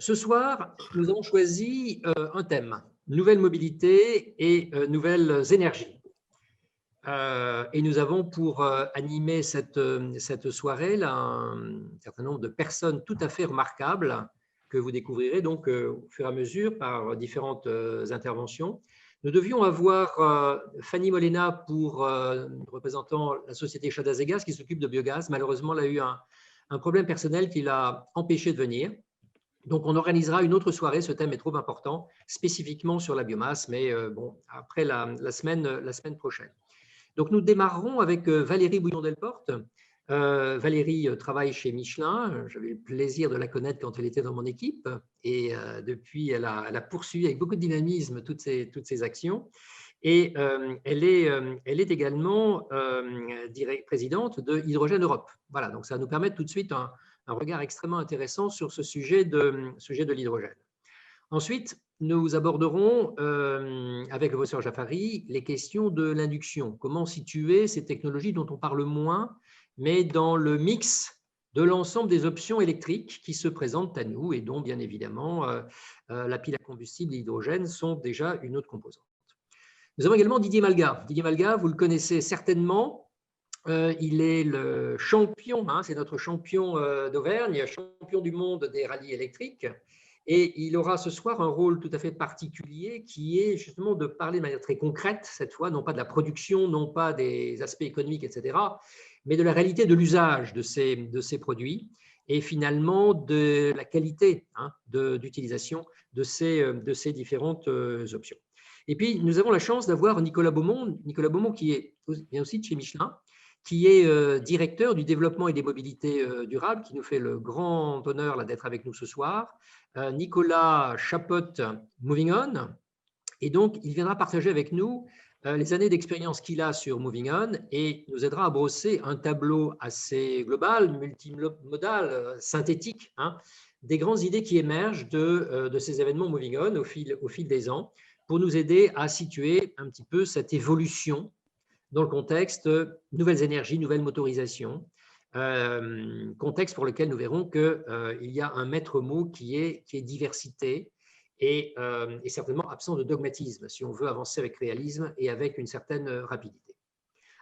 Ce soir, nous avons choisi un thème, nouvelle mobilité et nouvelles énergies. Et nous avons pour animer cette soirée là, un certain nombre de personnes tout à fait remarquables que vous découvrirez donc au fur et à mesure par différentes interventions. Nous devions avoir Fanny Molena représentant la société Chadazegas qui s'occupe de biogaz. Malheureusement, elle a eu un problème personnel qui l'a empêché de venir. Donc, on organisera une autre soirée, ce thème est trop important, spécifiquement sur la biomasse, mais bon, après la semaine prochaine. Donc, nous démarrerons avec Valérie Bouillon-Delporte. Valérie travaille chez Michelin. J'avais eu le plaisir de la connaître quand elle était dans mon équipe. Et depuis, elle a poursuivi avec beaucoup de dynamisme toutes ses actions. Et elle est également présidente de Hydrogène Europe. Voilà, donc ça va nous permettre tout de suite un regard extrêmement intéressant sur ce sujet de l'hydrogène. Ensuite, nous aborderons avec le professeur Jaffari les questions de l'induction. Comment situer ces technologies dont on parle moins, mais dans le mix de l'ensemble des options électriques qui se présentent à nous et dont, bien évidemment, la pile à combustible et l'hydrogène sont déjà une autre composante. Nous avons également Didier Malga. Didier Malga, vous le connaissez certainement. Il est le champion, c'est notre champion d'Auvergne, champion du monde des rallyes électriques. Et il aura ce soir un rôle tout à fait particulier qui est justement de parler de manière très concrète, cette fois, non pas de la production, non pas des aspects économiques, etc., mais de la réalité de l'usage de ces produits et finalement de la qualité d'utilisation de ces différentes options. Et puis, nous avons la chance d'avoir Nicolas Beaumont qui vient aussi de chez Michelin, qui est directeur du développement et des mobilités durables, qui nous fait le grand honneur d'être avec nous ce soir. Nicolas chapeaute Moving On, et donc il viendra partager avec nous les années d'expérience qu'il a sur Moving On et nous aidera à brosser un tableau assez global, multimodal, synthétique, des grandes idées qui émergent de ces événements Moving On au fil des ans, pour nous aider à situer un petit peu cette évolution dans le contexte nouvelles énergies, nouvelles motorisations, contexte pour lequel nous verrons qu'il y a un maître mot qui est diversité et certainement absent de dogmatisme, si on veut avancer avec réalisme et avec une certaine rapidité.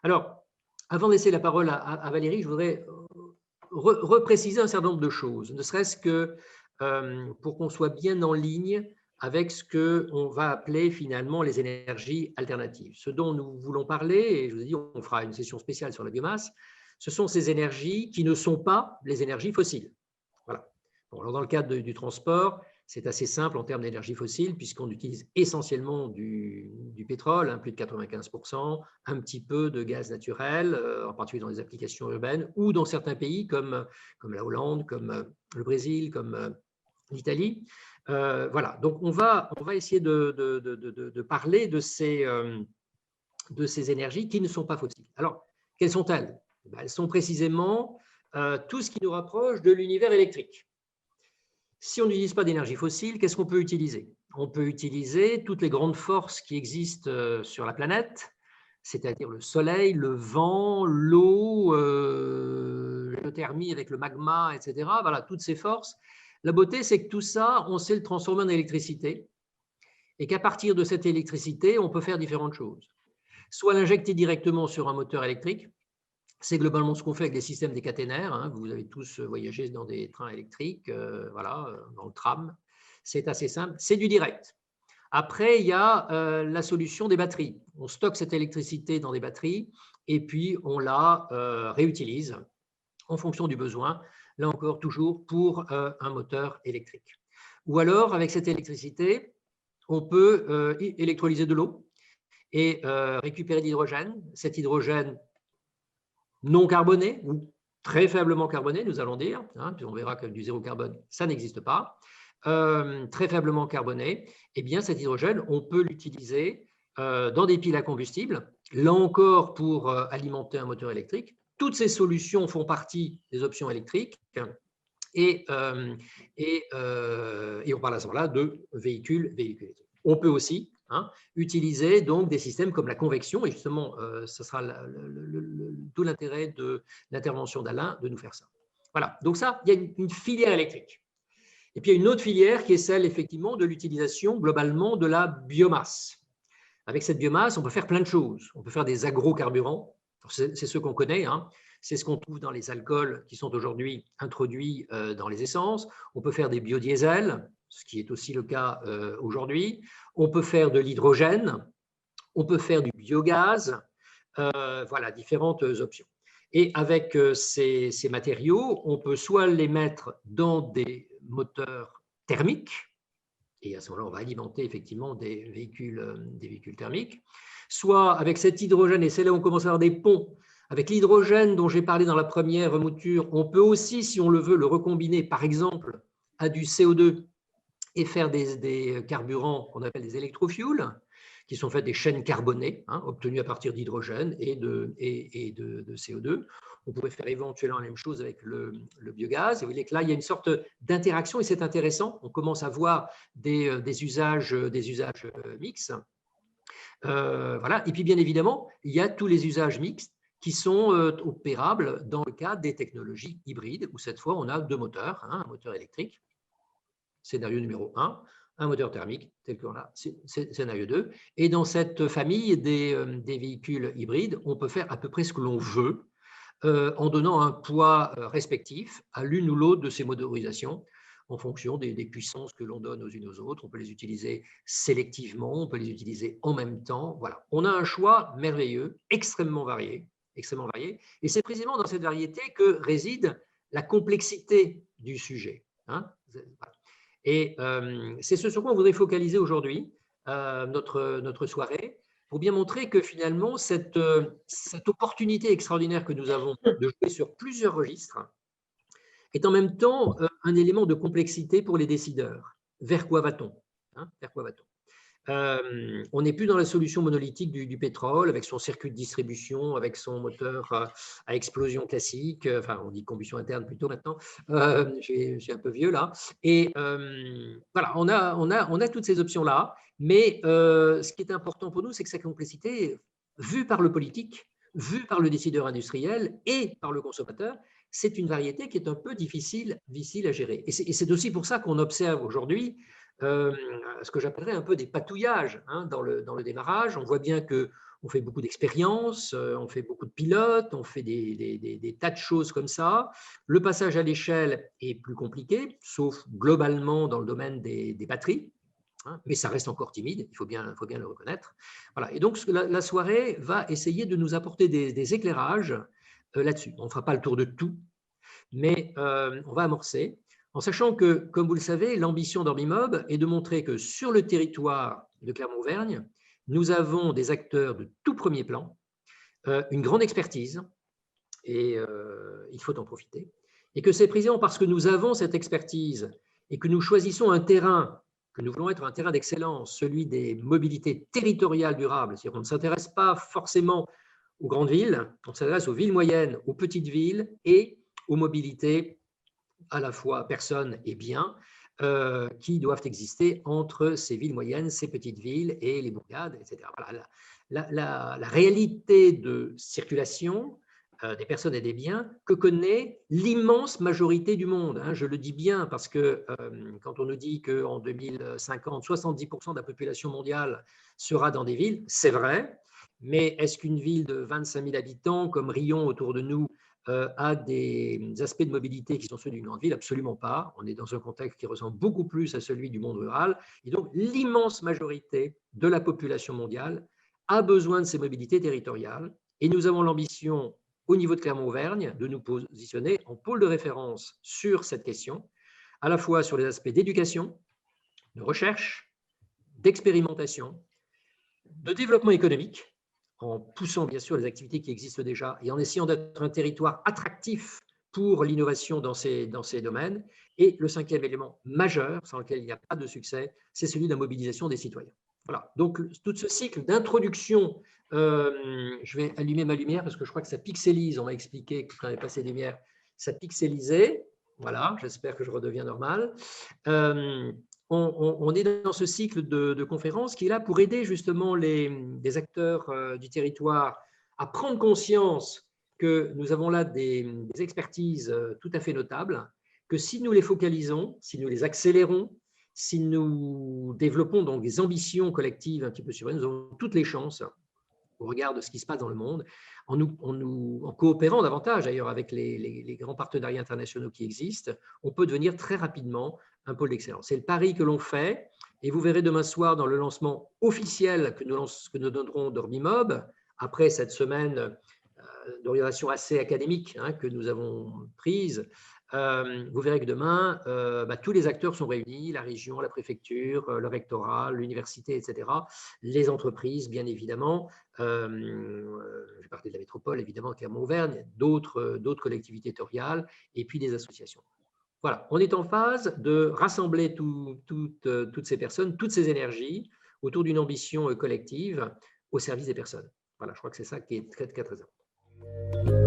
Alors, avant de laisser la parole à Valérie, je voudrais repréciser un certain nombre de choses, ne serait-ce que pour qu'on soit bien en ligne avec ce qu'on va appeler finalement les énergies alternatives. Ce dont nous voulons parler, et je vous ai dit, on fera une session spéciale sur la biomasse, ce sont ces énergies qui ne sont pas les énergies fossiles. Voilà. Bon, alors dans le cadre du transport, c'est assez simple en termes d'énergie fossile, puisqu'on utilise essentiellement du pétrole, plus de 95%, un petit peu de gaz naturel, en particulier dans les applications urbaines, ou dans certains pays comme la Hollande, comme le Brésil, comme l'Italie. Voilà, donc on va essayer de parler de ces énergies qui ne sont pas fossiles. Alors, quelles sont-elles? Elles sont précisément tout ce qui nous rapproche de l'univers électrique. Si on n'utilise pas d'énergie fossile, qu'est-ce qu'on peut utiliser? On peut utiliser toutes les grandes forces qui existent sur la planète, c'est-à-dire le soleil, le vent, l'eau, la géothermie avec le magma, etc. Voilà, toutes ces forces. La beauté, c'est que tout ça, on sait le transformer en électricité et qu'à partir de cette électricité, on peut faire différentes choses. Soit l'injecter directement sur un moteur électrique, c'est globalement ce qu'on fait avec les systèmes des caténaires. Vous avez tous voyagé dans des trains électriques, voilà, dans le tram. C'est assez simple, c'est du direct. Après, il y a la solution des batteries. On stocke cette électricité dans des batteries et puis on la réutilise en fonction du besoin, là encore toujours pour un moteur électrique. Ou alors, avec cette électricité, on peut électrolyser de l'eau et récupérer de l'hydrogène. Cet hydrogène non carboné ou très faiblement carboné, nous allons dire, puis on verra que du zéro carbone, ça n'existe pas, très faiblement carboné, eh bien cet hydrogène, on peut l'utiliser dans des piles à combustible, là encore pour alimenter un moteur électrique. Toutes ces solutions font partie des options électriques et on parle à ce moment-là de véhicules électriques. On peut aussi utiliser donc des systèmes comme la convection, et justement, ce sera tout l'intérêt de l'intervention d'Alain de nous faire ça. Voilà, donc ça, il y a une filière électrique. Et puis, il y a une autre filière qui est celle, effectivement, de l'utilisation globalement de la biomasse. Avec cette biomasse, on peut faire plein de choses. On peut faire des agrocarburants. C'est ceux qu'on connaît, hein. C'est ce qu'on trouve dans les alcools qui sont aujourd'hui introduits dans les essences. On peut faire des biodiesels, ce qui est aussi le cas aujourd'hui. On peut faire de l'hydrogène. On peut faire du biogaz. Voilà, différentes options. Et avec ces matériaux, on peut soit les mettre dans des moteurs thermiques, et à ce moment-là, on va alimenter effectivement des véhicules thermiques, soit avec cet hydrogène, et c'est là où on commence à avoir des ponts. Avec l'hydrogène dont j'ai parlé dans la première mouture, on peut aussi, si on le veut, le recombiner, par exemple, à du CO2 et faire des carburants qu'on appelle des électrofuels, qui sont faits des chaînes carbonées, hein, obtenues à partir d'hydrogène et de CO2. On pourrait faire éventuellement la même chose avec le biogaz. Et vous voyez que là, il y a une sorte d'interaction et c'est intéressant. On commence à voir des usages mixtes. Voilà. Et puis, bien évidemment, il y a tous les usages mixtes qui sont opérables dans le cadre des technologies hybrides, où cette fois, on a deux moteurs, hein, un moteur électrique, scénario numéro 1, un moteur thermique, tel qu'on a, scénario 2. Et dans cette famille des véhicules hybrides, on peut faire à peu près ce que l'on veut, en donnant un poids respectif à l'une ou l'autre de ces motorisations en fonction des puissances que l'on donne aux unes aux autres. On peut les utiliser sélectivement, on peut les utiliser en même temps. Voilà, on a un choix merveilleux, extrêmement varié. Et c'est précisément dans cette variété que réside la complexité du sujet, hein. Et c'est ce sur quoi on voudrait focaliser aujourd'hui, notre soirée, pour bien montrer que finalement, cette opportunité extraordinaire que nous avons de jouer sur plusieurs registres est en même temps un élément de complexité pour les décideurs. Vers quoi va-t-on, hein? Vers quoi va-t-on? On n'est plus dans la solution monolithique du pétrole, avec son circuit de distribution, avec son moteur à explosion classique, enfin on dit combustion interne plutôt maintenant, je suis un peu vieux là, et voilà, on a toutes ces options-là, mais ce qui est important pour nous, c'est que cette complexité, vue par le politique, vue par le décideur industriel et par le consommateur, c'est une variété qui est un peu difficile à gérer. Et c'est aussi pour ça qu'on observe aujourd'hui ce que j'appellerais un peu des patouillages, hein, dans le démarrage. On voit bien qu'on fait beaucoup d'expériences, on fait beaucoup de pilotes, on fait des tas de choses comme ça. Le passage à l'échelle est plus compliqué, sauf globalement dans le domaine des batteries, hein, mais ça reste encore timide, il faut bien le reconnaître. Voilà. Et donc, la soirée va essayer de nous apporter des éclairages là-dessus. On ne fera pas le tour de tout, mais on va amorcer, en sachant que, comme vous le savez, l'ambition d'Orbimob est de montrer que sur le territoire de Clermont-Auvergne, nous avons des acteurs de tout premier plan, une grande expertise, et il faut en profiter, et que c'est précisément parce que nous avons cette expertise et que nous choisissons un terrain, que nous voulons être un terrain d'excellence, celui des mobilités territoriales durables, c'est-à-dire qu'on ne s'intéresse pas forcément aux grandes villes, on s'adresse aux villes moyennes, aux petites villes et aux mobilités à la fois personnes et biens qui doivent exister entre ces villes moyennes, ces petites villes et les bourgades, etc. Voilà, la réalité de circulation des personnes et des biens que connaît l'immense majorité du monde, hein. Je le dis bien parce que quand on nous dit qu'en 2050, 70% de la population mondiale sera dans des villes, c'est vrai, mais est-ce qu'une ville de 25 000 habitants comme Rion autour de nous a des aspects de mobilité qui sont ceux d'une grande ville? Absolument pas. On est dans un contexte qui ressemble beaucoup plus à celui du monde rural. Et donc, l'immense majorité de la population mondiale a besoin de ces mobilités territoriales. Et nous avons l'ambition, au niveau de Clermont-Auvergne, de nous positionner en pôle de référence sur cette question, à la fois sur les aspects d'éducation, de recherche, d'expérimentation, de développement économique, en poussant bien sûr les activités qui existent déjà et en essayant d'être un territoire attractif pour l'innovation dans ces domaines. Et le cinquième élément majeur, sans lequel il n'y a pas de succès, c'est celui de la mobilisation des citoyens. Voilà, donc tout ce cycle d'introduction, je vais allumer ma lumière parce que je crois que ça pixelise, on m'a expliqué que quand on avait passé des lumières, ça pixelisait. Voilà, j'espère que je redeviens normal. On est dans ce cycle de conférences qui est là pour aider justement les acteurs du territoire à prendre conscience que nous avons là des expertises tout à fait notables, que si nous les focalisons, si nous les accélérons, si nous développons donc des ambitions collectives un petit peu sur elles, nous avons toutes les chances, au regard de ce qui se passe dans le monde, en coopérant davantage d'ailleurs avec les grands partenariats internationaux qui existent, on peut devenir très rapidement un pôle d'excellence. C'est le pari que l'on fait, et vous verrez demain soir dans le lancement officiel que nous donnerons d'Orbimob, après cette semaine d'orientation assez académique que nous avons prise, vous verrez que demain, tous les acteurs sont réunis, la région, la préfecture, le rectorat, l'université, etc., les entreprises, bien évidemment. Je vais parler de la métropole, évidemment, Clermont-Auvergne, d'autres collectivités territoriales, et puis des associations. Voilà, on est en phase de rassembler toutes ces personnes, toutes ces énergies, autour d'une ambition collective au service des personnes. Voilà, je crois que c'est ça qui est très, très, très important.